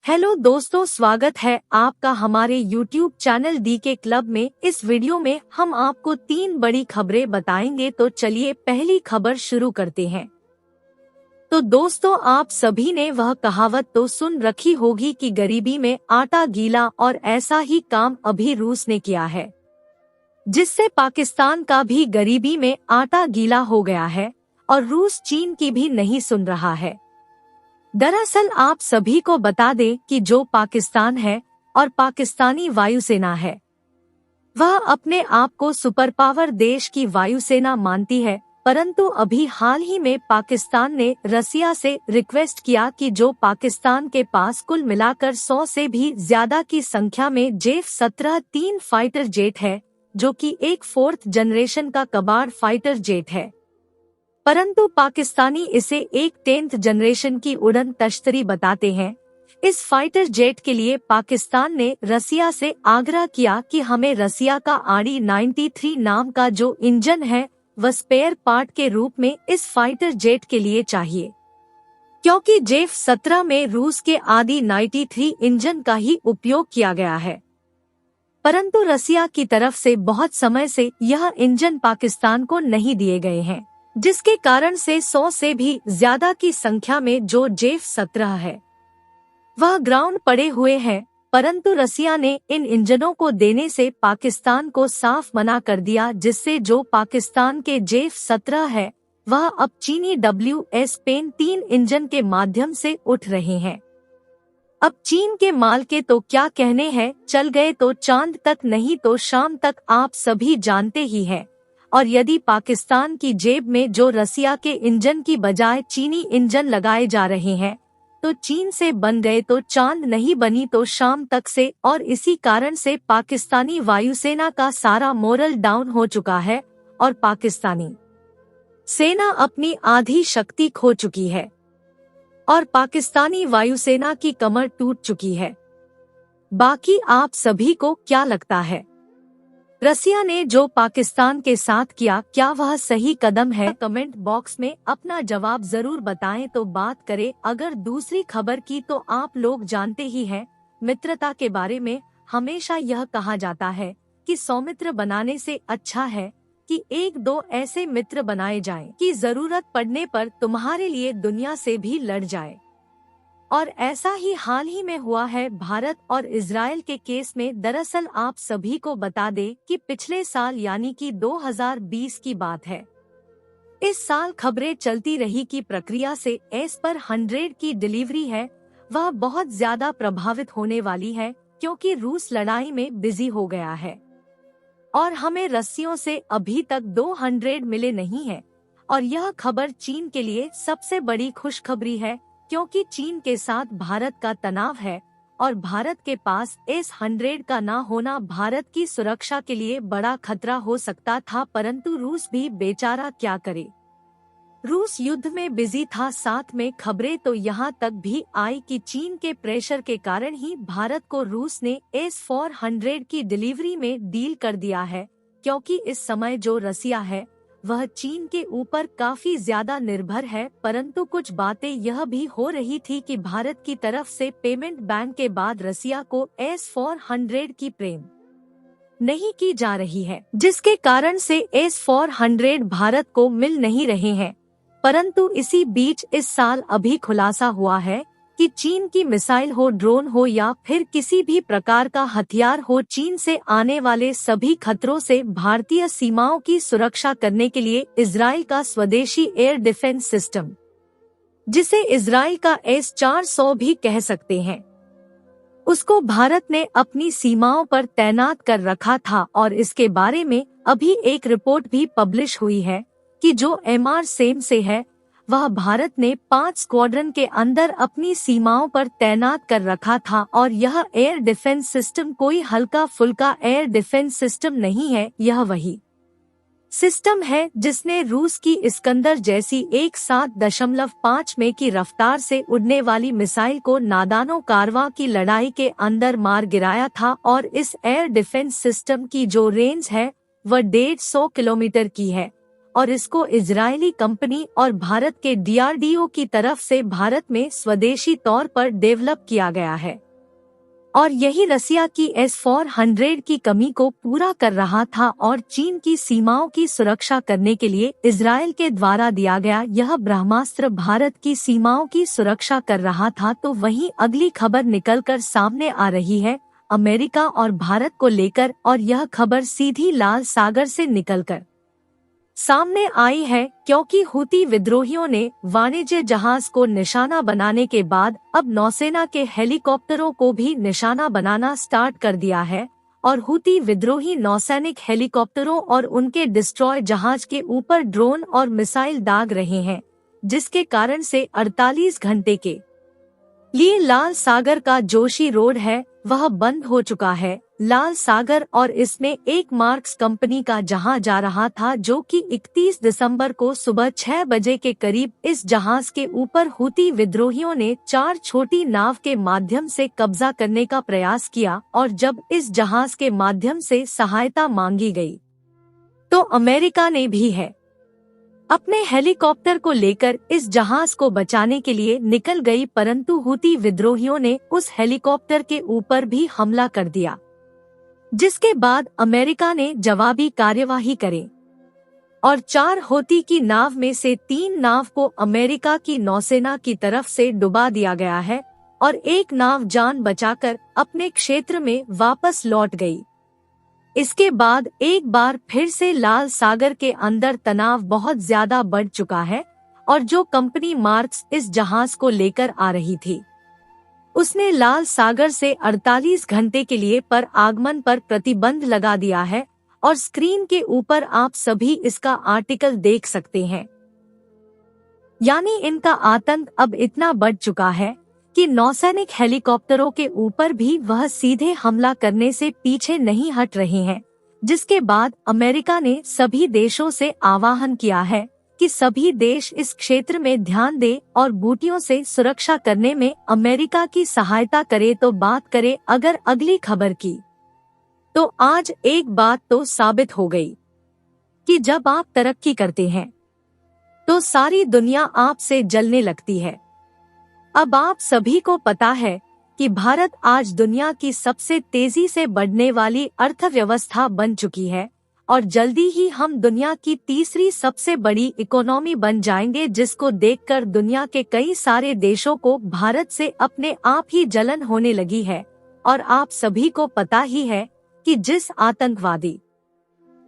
Hello दोस्तों, स्वागत है आपका हमारे YouTube चैनल डी के क्लब में। इस वीडियो में हम आपको 3 बड़ी खबरें बताएंगे। तो चलिए पहली खबर शुरू करते हैं। तो दोस्तों, आप सभी ने वह कहावत तो सुन रखी होगी कि गरीबी में आटा गीला, और ऐसा ही काम अभी रूस ने किया है, जिससे पाकिस्तान का भी गरीबी में आटा गीला हो गया है और रूस चीन की भी नहीं सुन रहा है। दरअसल आप सभी को बता दें कि जो पाकिस्तान है और पाकिस्तानी वायुसेना है, वह अपने आप को सुपर पावर देश की वायुसेना मानती है। परंतु अभी हाल ही में पाकिस्तान ने रसिया से रिक्वेस्ट किया कि जो पाकिस्तान के पास कुल मिलाकर 100 से भी ज्यादा की संख्या में J-17 3 फाइटर जेट है, जो कि एक 4th जनरेशन का कबाड़ फाइटर जेट है, परंतु पाकिस्तानी इसे एक 10th जनरेशन की उड़न तश्तरी बताते हैं। इस फाइटर जेट के लिए पाकिस्तान ने रसिया से आग्रह किया कि हमें रसिया का आड़ी 93 नाम का जो इंजन है वह स्पेयर पार्ट के रूप में इस फाइटर जेट के लिए चाहिए, क्योंकि J-17 में रूस के आदि 93 इंजन का ही उपयोग किया गया है। परंतु रसिया की तरफ से बहुत समय से यह इंजन पाकिस्तान को नहीं दिए गए हैं, जिसके कारण से 100 से भी ज्यादा की संख्या में जो J-17 है वह ग्राउंड पड़े हुए हैं। परंतु रसिया ने इन इंजनों को देने से पाकिस्तान को साफ मना कर दिया, जिससे जो पाकिस्तान के J-17 है वह अब चीनी WS-10 3 इंजन के माध्यम से उठ रहे हैं। अब चीन के माल के तो क्या कहने हैं, चल गए तो चांद तक, नहीं तो शाम तक, आप सभी जानते ही हैं। और यदि पाकिस्तान की जेब में जो रसिया के इंजन की बजाय चीनी इंजन लगाए जा रहे हैं, तो चीन से बन गए तो चांद, नहीं बनी तो शाम तक से। और इसी कारण से पाकिस्तानी वायुसेना का सारा मोरल डाउन हो चुका है और पाकिस्तानी सेना अपनी आधी शक्ति खो चुकी है और पाकिस्तानी वायुसेना की कमर टूट चुकी है। बाकी आप सभी को क्या लगता है, रसिया ने जो पाकिस्तान के साथ किया, क्या वह सही कदम है? कमेंट बॉक्स में अपना जवाब जरूर बताएं। तो बात करें अगर दूसरी खबर की, तो आप लोग जानते ही हैं, मित्रता के बारे में हमेशा यह कहा जाता है कि सौमित्र बनाने से अच्छा है कि 1-2 ऐसे मित्र बनाए जाएं कि जरूरत पड़ने पर तुम्हारे लिए दुनिया से भी लड़ जाए। और ऐसा ही हाल ही में हुआ है भारत और इजराइल के केस में। दरअसल आप सभी को बता दें कि पिछले साल यानी कि 2020 की बात है, इस साल खबरें चलती रही कि प्रक्रिया से S-100 की डिलीवरी है वह बहुत ज्यादा प्रभावित होने वाली है, क्योंकि रूस लड़ाई में बिजी हो गया है और हमें रस्सियों से अभी तक 200 मिले नहीं है। और यह खबर चीन के लिए सबसे बड़ी खुशखबरी है, क्योंकि चीन के साथ भारत का तनाव है और भारत के पास S-100 का ना होना भारत की सुरक्षा के लिए बड़ा खतरा हो सकता था। परंतु रूस भी बेचारा क्या करे, रूस युद्ध में बिजी था। साथ में खबरें तो यहाँ तक भी आई कि चीन के प्रेशर के कारण ही भारत को रूस ने S-400 की डिलीवरी में डील कर दिया है, क्योंकि इस समय जो रसिया है वह चीन के ऊपर काफी ज्यादा निर्भर है। परंतु कुछ बातें यह भी हो रही थी कि भारत की तरफ से पेमेंट बैन के बाद रसिया को S-400 की प्रेम नहीं की जा रही है, जिसके कारण से S-400 भारत को मिल नहीं रहे हैं। परंतु इसी बीच इस साल अभी खुलासा हुआ है कि चीन की मिसाइल हो, ड्रोन हो या फिर किसी भी प्रकार का हथियार हो, चीन से आने वाले सभी खतरों से भारतीय सीमाओं की सुरक्षा करने के लिए इजराइल का स्वदेशी एयर डिफेंस सिस्टम, जिसे इजराइल का S-400 भी कह सकते हैं, उसको भारत ने अपनी सीमाओं पर तैनात कर रखा था। और इसके बारे में अभी एक रिपोर्ट भी पब्लिश हुई है कि जो MR-SAM से है वह भारत ने 5 स्क्वाड्रन के अंदर अपनी सीमाओं पर तैनात कर रखा था। और यह एयर डिफेंस सिस्टम कोई हल्का फुल्का एयर डिफेंस सिस्टम नहीं है, यह वही सिस्टम है जिसने रूस की इस्कंदर जैसी 7.5 में की रफ्तार से उड़ने वाली मिसाइल को नादानो कारवां की लड़ाई के अंदर मार गिराया था। और इस एयर डिफेंस सिस्टम की जो रेंज है वह 150 किलोमीटर की है और इसको इजरायली कंपनी और भारत के DRDO की तरफ से भारत में स्वदेशी तौर पर डेवलप किया गया है। और यही रसिया की S-400 की कमी को पूरा कर रहा था और चीन की सीमाओं की सुरक्षा करने के लिए इजरायल के द्वारा दिया गया यह ब्रह्मास्त्र भारत की सीमाओं की सुरक्षा कर रहा था। तो वहीं अगली खबर निकलकर सामने आ रही है अमेरिका और भारत को लेकर, और यह खबर सीधी लाल सागर से निकलकर सामने आई है क्योंकि हुती विद्रोहियों ने वाणिज्य जहाज को निशाना बनाने के बाद अब नौसेना के हेलीकॉप्टरों को भी निशाना बनाना स्टार्ट कर दिया है और हुती विद्रोही नौसैनिक हेलीकॉप्टरों और उनके डिस्ट्रॉय जहाज के ऊपर ड्रोन और मिसाइल दाग रहे हैं, जिसके कारण से 48 घंटे के लिए लाल सागर का जोशी रोड है वह बंद हो चुका है। लाल सागर और इसमें एक मार्क्स कंपनी का जहाज जा रहा था जो कि 31 दिसंबर को सुबह 6 बजे के करीब इस जहाज के ऊपर हुती विद्रोहियों ने 4 छोटी नाव के माध्यम से कब्जा करने का प्रयास किया और जब इस जहाज के माध्यम से सहायता मांगी गई तो अमेरिका ने भी है अपने हेलीकॉप्टर को लेकर इस जहाज को बचाने के लिए निकल गई, परंतु हुती विद्रोहियों ने उस हेलीकॉप्टर के ऊपर भी हमला कर दिया, जिसके बाद अमेरिका ने जवाबी कार्यवाही करे और 4 हुती की नाव में से 3 नाव को अमेरिका की नौसेना की तरफ से डुबा दिया गया है और एक नाव जान बचाकर अपने क्षेत्र में वापस लौट गई। इसके बाद एक बार फिर से लाल सागर के अंदर तनाव बहुत ज्यादा बढ़ चुका है और जो कंपनी मार्क्स इस जहाज को लेकर आ रही थी उसने लाल सागर से 48 घंटे के लिए पर आगमन पर प्रतिबंध लगा दिया है और स्क्रीन के ऊपर आप सभी इसका आर्टिकल देख सकते हैं। यानी इनका आतंक अब इतना बढ़ चुका है कि नौसैनिक हेलीकॉप्टरों के ऊपर भी वह सीधे हमला करने से पीछे नहीं हट रहे हैं, जिसके बाद अमेरिका ने सभी देशों से आह्वान किया है कि सभी देश इस क्षेत्र में ध्यान दे और बूटियों से सुरक्षा करने में अमेरिका की सहायता करे। तो बात करें अगर अगली खबर की, तो आज एक बात तो साबित हो गई कि जब आप तरक्की करते हैं तो सारी दुनिया आपसे जलने लगती है। अब आप सभी को पता है कि भारत आज दुनिया की सबसे तेजी से बढ़ने वाली अर्थव्यवस्था बन चुकी है और जल्दी ही हम दुनिया की तीसरी सबसे बड़ी इकोनॉमी बन जाएंगे, जिसको देखकर दुनिया के कई सारे देशों को भारत से अपने आप ही जलन होने लगी है। और आप सभी को पता ही है कि जिस आतंकवादी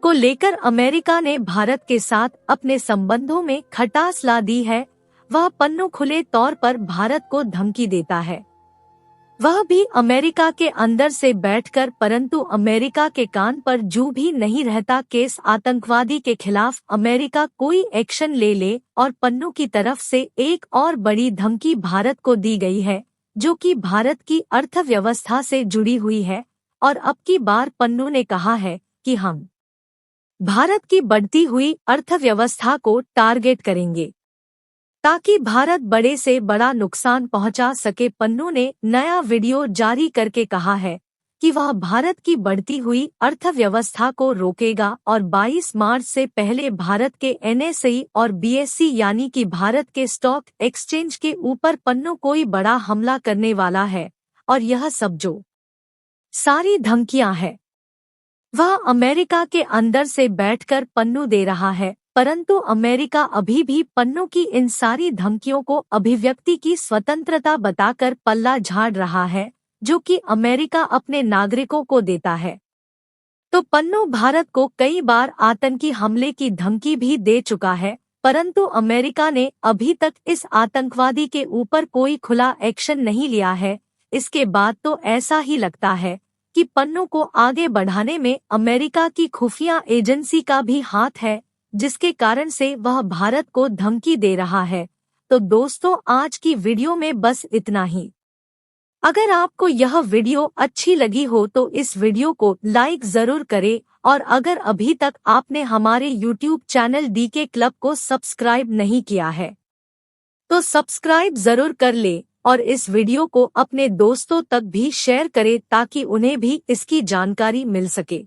को लेकर अमेरिका ने भारत के साथ अपने संबंधों में खटास ला दी है, वह पन्नू खुले तौर पर भारत को धमकी देता है, वह भी अमेरिका के अंदर से बैठकर, परंतु अमेरिका के कान पर जू भी नहीं रहता। केस आतंकवादी के खिलाफ अमेरिका कोई एक्शन ले ले और पन्नू की तरफ से एक और बड़ी धमकी भारत को दी गई है, जो कि भारत की अर्थव्यवस्था से जुड़ी हुई है। और अब की बार पन्नू ने कहा है कि हम भारत की बढ़ती हुई अर्थव्यवस्था को टारगेट करेंगे ताकि भारत बड़े से बड़ा नुकसान पहुंचा सके। पन्नू ने नया वीडियो जारी करके कहा है कि वह भारत की बढ़ती हुई अर्थव्यवस्था को रोकेगा और 22 मार्च से पहले भारत के NSE और BSE यानी कि भारत के स्टॉक एक्सचेंज के ऊपर पन्नू कोई बड़ा हमला करने वाला है। और यह सब जो सारी धमकियां है वह अमेरिका के अंदर से बैठकर पन्नू दे रहा है, परंतु अमेरिका अभी भी पन्नू की इन सारी धमकियों को अभिव्यक्ति की स्वतंत्रता बताकर पल्ला झाड़ रहा है, जो कि अमेरिका अपने नागरिकों को देता है। तो पन्नू भारत को कई बार आतंकी हमले की धमकी भी दे चुका है, परंतु अमेरिका ने अभी तक इस आतंकवादी के ऊपर कोई खुला एक्शन नहीं लिया है। इसके बाद तो ऐसा ही लगता है कि पन्नू को आगे बढ़ाने में अमेरिका की खुफिया एजेंसी का भी हाथ है, जिसके कारण से वह भारत को धमकी दे रहा है। तो दोस्तों, आज की वीडियो में बस इतना ही। अगर आपको यह वीडियो अच्छी लगी हो तो इस वीडियो को लाइक जरूर करें और अगर अभी तक आपने हमारे YouTube चैनल DK क्लब को सब्सक्राइब नहीं किया है तो सब्सक्राइब जरूर कर ले और इस वीडियो को अपने दोस्तों तक भी शेयर करें ताकि उन्हें भी इसकी जानकारी मिल सके।